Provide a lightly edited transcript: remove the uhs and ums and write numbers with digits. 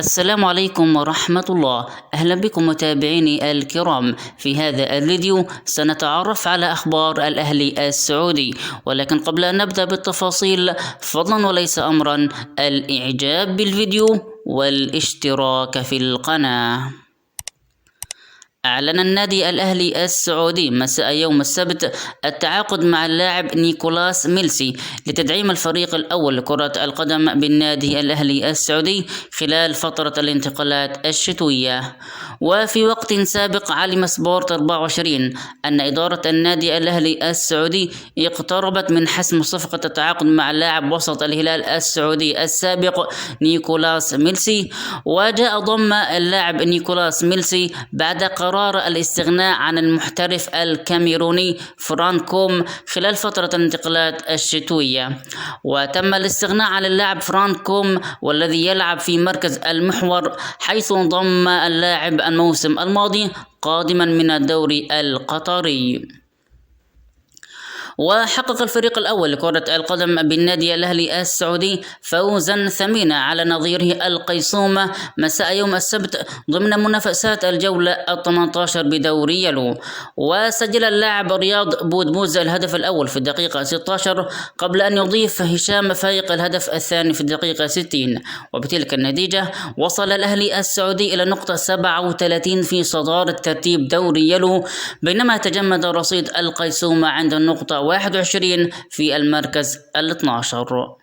السلام عليكم ورحمة الله. أهلا بكم متابعيني الكرام. في هذا الفيديو سنتعرف على أخبار الأهلي السعودي، ولكن قبل أن نبدأ بالتفاصيل فضلا وليس أمرا الإعجاب بالفيديو والاشتراك في القناة. أعلن النادي الأهلي السعودي مساء يوم السبت التعاقد مع اللاعب نيكولاس ميلسي لتدعيم الفريق الأول لكرة القدم بالنادي الأهلي السعودي خلال فترة الانتقالات الشتوية. وفي وقت سابق علم سبورت 24 أن إدارة النادي الأهلي السعودي اقتربت من حسم صفقة التعاقد مع لاعب وسط الهلال السعودي السابق نيكولاس ميلسي، وجاء ضم اللاعب نيكولاس ميلسي بعد قرار الاستغناء عن المحترف الكاميروني فرانك كوم خلال فترة الانتقالات الشتوية. وتم الاستغناء عن اللاعب فرانك كوم والذي يلعب في مركز المحور، حيث انضم اللاعب الموسم الماضي قادما من الدوري القطري. وحقق الفريق الأول لكرة القدم بالنادي الأهلي السعودي فوزا ثمينا على نظيره القيصوم مساء يوم السبت ضمن منافسات الجولة 18 بدوري يلو. وسجل اللاعب رياض بودبوز الهدف الأول في الدقيقة 16 قبل أن يضيف هشام فايق الهدف الثاني في الدقيقة 60. وبتلك النتيجة وصل الأهلي السعودي إلى نقطة 37 في صدارة ترتيب دوري يلو، بينما تجمد رصيد القيصوم عند النقطة 21 في المركز ال 12.